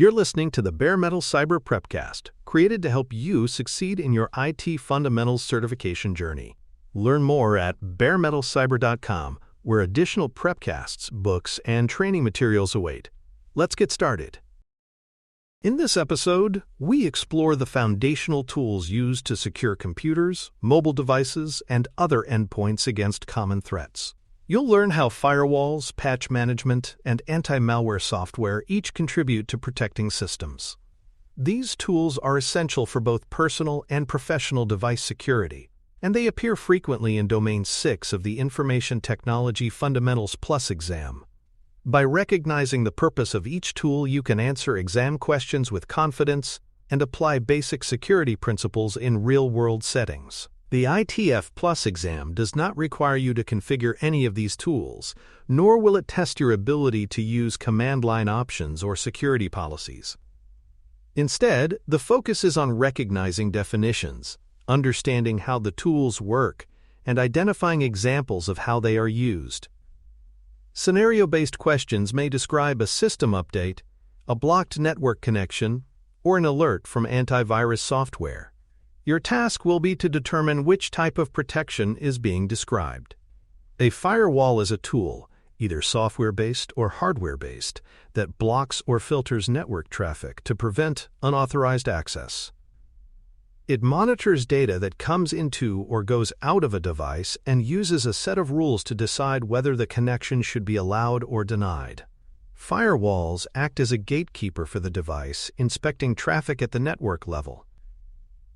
You're listening to the Bare Metal Cyber Prepcast, created to help you succeed in your IT Fundamentals certification journey. Learn more at baremetalcyber.com, where additional prepcasts, books, and training materials await. Let's get started. In this episode, we explore the foundational tools used to secure computers, mobile devices, and other endpoints against common threats. You'll learn how firewalls, patch management, and anti-malware software each contribute to protecting systems. These tools are essential for both personal and professional device security, and they appear frequently in Domain 6 of the Information Technology Fundamentals Plus exam. By recognizing the purpose of each tool, you can answer exam questions with confidence and apply basic security principles in real-world settings. The ITF Plus exam does not require you to configure any of these tools, nor will it test your ability to use command line options or security policies. Instead, the focus is on recognizing definitions, understanding how the tools work, and identifying examples of how they are used. Scenario-based questions may describe a system update, a blocked network connection, or an alert from antivirus software. Your task will be to determine which type of protection is being described. A firewall is a tool, either software-based or hardware-based, that blocks or filters network traffic to prevent unauthorized access. It monitors data that comes into or goes out of a device and uses a set of rules to decide whether the connection should be allowed or denied. Firewalls act as a gatekeeper for the device, inspecting traffic at the network level.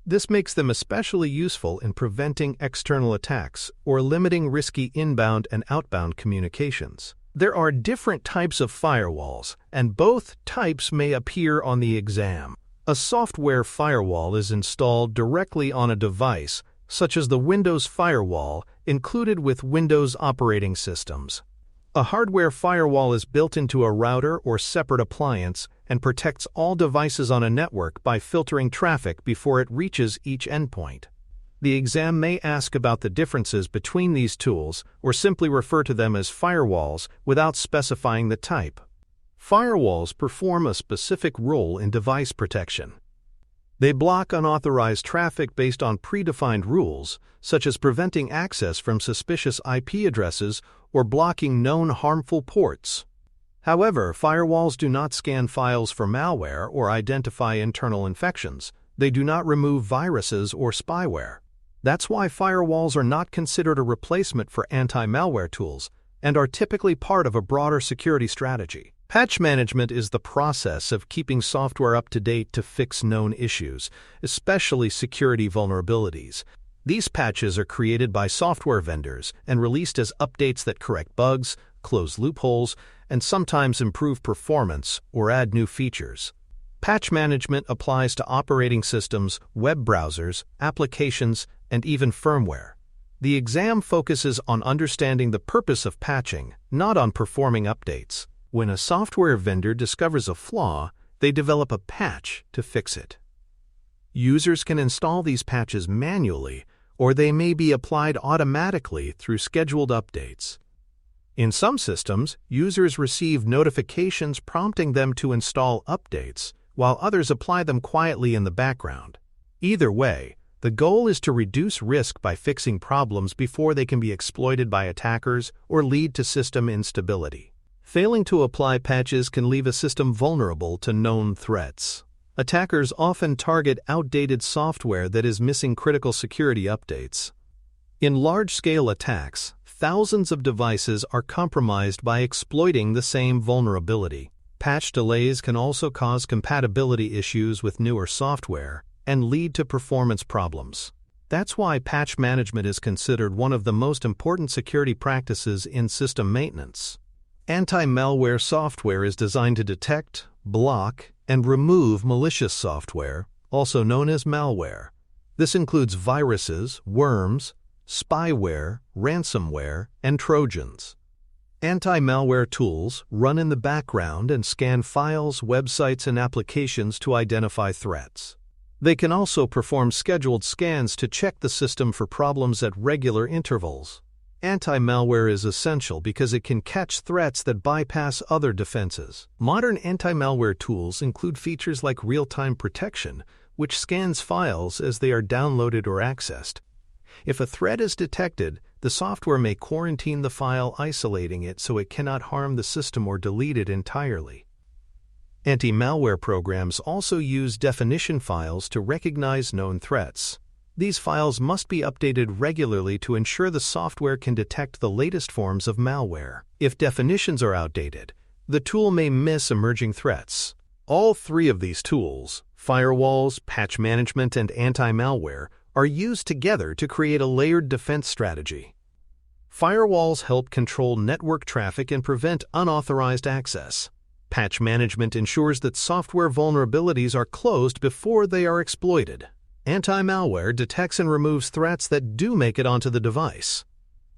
This makes them especially useful in preventing external attacks or limiting risky inbound and outbound communications. There are different types of firewalls, and both types may appear on the exam. A software firewall is installed directly on a device, such as the Windows firewall included with Windows operating systems. A hardware firewall is built into a router or separate appliance and protects all devices on a network by filtering traffic before it reaches each endpoint. The exam may ask about the differences between these tools or simply refer to them as firewalls without specifying the type. Firewalls perform a specific role in device protection. They block unauthorized traffic based on predefined rules, such as preventing access from suspicious IP addresses or blocking known harmful ports. However, firewalls do not scan files for malware or identify internal infections. They do not remove viruses or spyware. That's why firewalls are not considered a replacement for anti-malware tools and are typically part of a broader security strategy. Patch management is the process of keeping software up to date to fix known issues, especially security vulnerabilities. These patches are created by software vendors and released as updates that correct bugs, close loopholes, and sometimes improve performance or add new features. Patch management applies to operating systems, web browsers, applications, and even firmware. The exam focuses on understanding the purpose of patching, not on performing updates. When a software vendor discovers a flaw, they develop a patch to fix it. Users can install these patches manually, or they may be applied automatically through scheduled updates. In some systems, users receive notifications prompting them to install updates, while others apply them quietly in the background. Either way, the goal is to reduce risk by fixing problems before they can be exploited by attackers or lead to system instability. Failing to apply patches can leave a system vulnerable to known threats. Attackers often target outdated software that is missing critical security updates. In large-scale attacks, thousands of devices are compromised by exploiting the same vulnerability. Patch delays can also cause compatibility issues with newer software and lead to performance problems. That's why patch management is considered one of the most important security practices in system maintenance. Anti-malware software is designed to detect, block, and remove malicious software, also known as malware. This includes viruses, worms, spyware, ransomware, and Trojans. Anti-malware tools run in the background and scan files, websites, and applications to identify threats. They can also perform scheduled scans to check the system for problems at regular intervals. Anti-malware is essential because it can catch threats that bypass other defenses. Modern anti-malware tools include features like real-time protection, which scans files as they are downloaded or accessed. If a threat is detected, the software may quarantine the file, isolating it so it cannot harm the system or delete it entirely. Anti-malware programs also use definition files to recognize known threats. These files must be updated regularly to ensure the software can detect the latest forms of malware. If definitions are outdated, the tool may miss emerging threats. All three of these tools, firewalls, patch management, and anti-malware, are used together to create a layered defense strategy. Firewalls help control network traffic and prevent unauthorized access. Patch management ensures that software vulnerabilities are closed before they are exploited. Anti-malware detects and removes threats that do make it onto the device.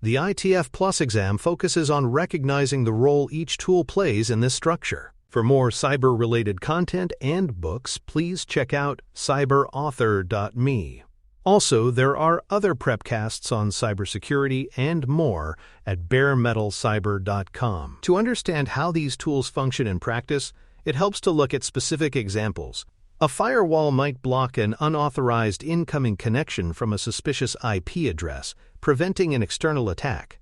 The ITF Plus exam focuses on recognizing the role each tool plays in this structure. For more cyber-related content and books, please check out cyberauthor.me. Also, there are other prepcasts on cybersecurity and more at baremetalcyber.com. To understand how these tools function in practice, it helps to look at specific examples. A firewall might block an unauthorized incoming connection from a suspicious IP address, preventing an external attack.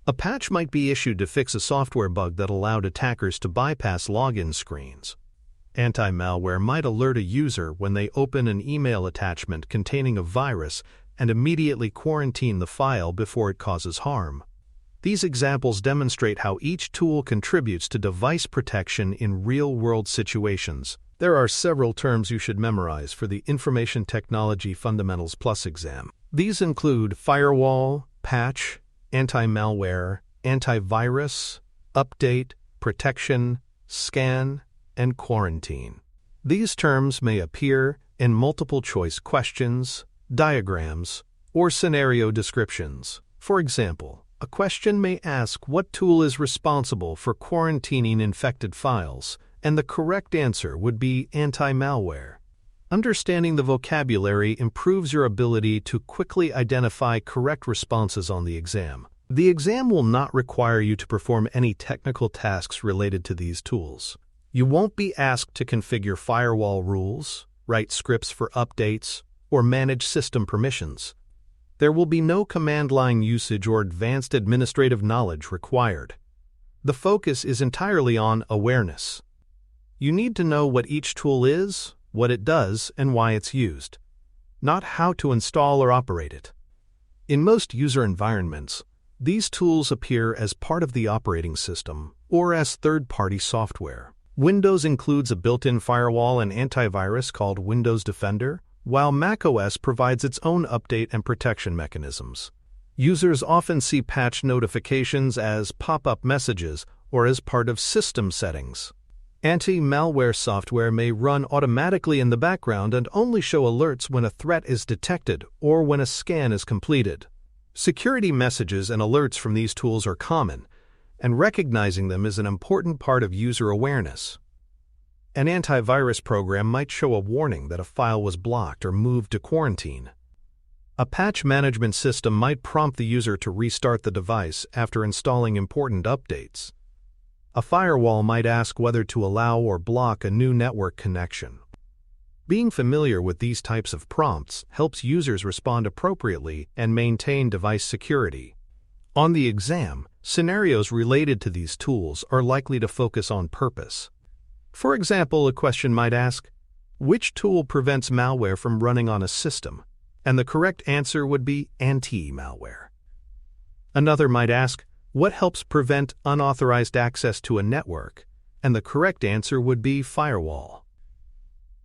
A patch might be issued to fix a software bug that allowed attackers to bypass login screens. Anti-malware might alert a user when they open an email attachment containing a virus and immediately quarantine the file before it causes harm. These examples demonstrate how each tool contributes to device protection in real-world situations. There are several terms you should memorize for the Information Technology Fundamentals Plus exam. These include firewall, patch, anti-malware, antivirus, update, protection, scan, and quarantine. These terms may appear in multiple-choice questions, diagrams, or scenario descriptions. For example, a question may ask what tool is responsible for quarantining infected files, and the correct answer would be anti-malware. Understanding the vocabulary improves your ability to quickly identify correct responses on the exam. The exam will not require you to perform any technical tasks related to these tools. You won't be asked to configure firewall rules, write scripts for updates, or manage system permissions. There will be no command line usage or advanced administrative knowledge required. The focus is entirely on awareness. You need to know what each tool is, what it does, and why it's used, not how to install or operate it. In most user environments, these tools appear as part of the operating system or as third-party software. Windows includes a built-in firewall and antivirus called Windows Defender, while macOS provides its own update and protection mechanisms. Users often see patch notifications as pop-up messages or as part of system settings. Anti-malware software may run automatically in the background and only show alerts when a threat is detected or when a scan is completed. Security messages and alerts from these tools are common, and recognizing them is an important part of user awareness. An antivirus program might show a warning that a file was blocked or moved to quarantine. A patch management system might prompt the user to restart the device after installing important updates. A firewall might ask whether to allow or block a new network connection. Being familiar with these types of prompts helps users respond appropriately and maintain device security. On the exam, scenarios related to these tools are likely to focus on purpose. For example, a question might ask, which tool prevents malware from running on a system? And the correct answer would be anti-malware. Another might ask, what helps prevent unauthorized access to a network? And the correct answer would be firewall.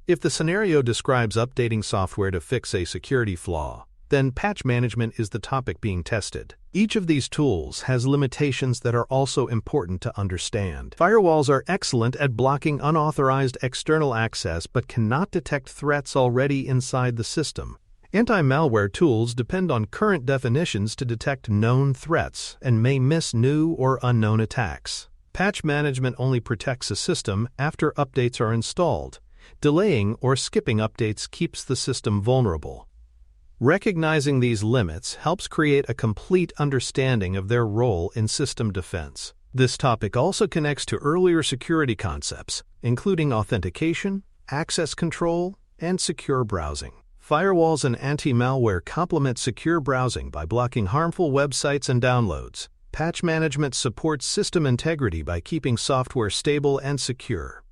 If the scenario describes updating software to fix a security flaw, then patch management is the topic being tested. Each of these tools has limitations that are also important to understand. Firewalls are excellent at blocking unauthorized external access but cannot detect threats already inside the system. Anti-malware tools depend on current definitions to detect known threats and may miss new or unknown attacks. Patch management only protects a system after updates are installed. Delaying or skipping updates keeps the system vulnerable. Recognizing these limits helps create a complete understanding of their role in system defense. This topic also connects to earlier security concepts, including authentication, access control, and secure browsing. Firewalls and anti-malware complement secure browsing by blocking harmful websites and downloads. Patch management supports system integrity by keeping software stable and secure.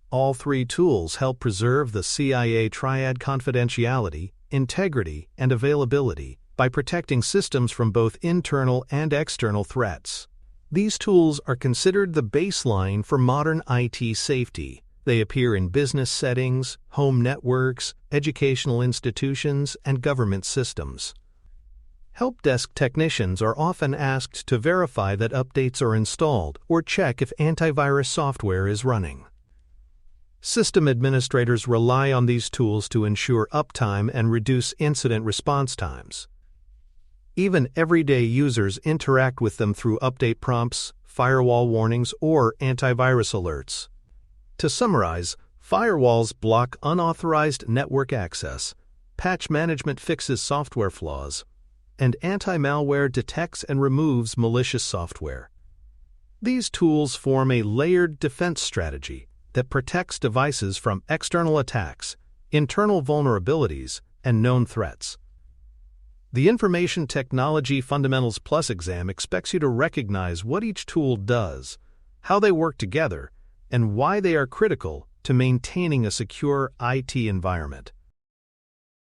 All three tools help preserve the CIA triad: confidentiality, integrity, and availability by protecting systems from both internal and external threats. These tools are considered the baseline for modern IT safety. They appear in business settings, home networks, educational institutions, and government systems. Help desk technicians are often asked to verify that updates are installed or check if antivirus software is running. System administrators rely on these tools to ensure uptime and reduce incident response times. Even everyday users interact with them through update prompts, firewall warnings, or antivirus alerts. To summarize, firewalls block unauthorized network access, patch management fixes software flaws, and anti-malware detects and removes malicious software. These tools form a layered defense strategy that protects devices from external attacks, internal vulnerabilities, and known threats. The Information Technology Fundamentals Plus exam expects you to recognize what each tool does, how they work together, and why they are critical to maintaining a secure IT environment.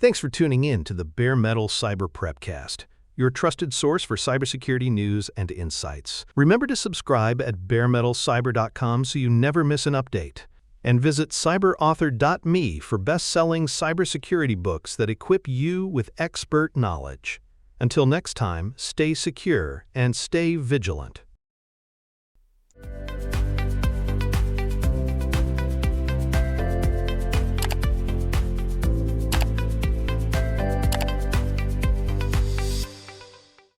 Thanks for tuning in to the Bare Metal Cyber Prepcast, your trusted source for cybersecurity news and insights. Remember to subscribe at baremetalcyber.com so you never miss an update. And visit cyberauthor.me for best-selling cybersecurity books that equip you with expert knowledge. Until next time, stay secure and stay vigilant.